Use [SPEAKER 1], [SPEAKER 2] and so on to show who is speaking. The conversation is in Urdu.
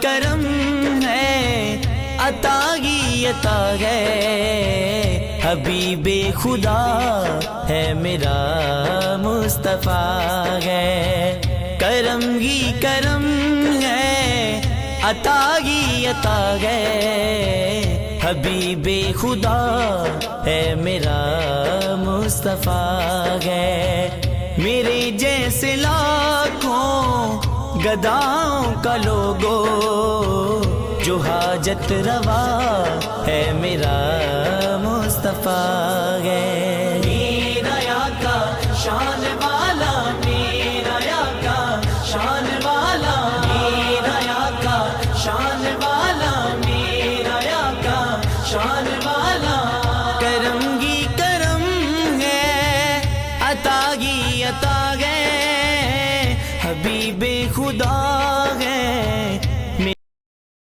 [SPEAKER 1] کرم ہے، عطا ہی عطا ہے، حبیب خدا ہے میرا مصطفیٰ ہے، کرم ہی کرم ہے، عطا ہی عطا ہے، حبیب خدا ہے میرا مصطفیٰ ہے، میرے جیسے لاکھوں گداؤں کا لوگو جو حاجت روا ہے میرا مصطفیٰ ہے، میرا آقا شان والا، میرا آقا شان والا، میرا آقا شان والا،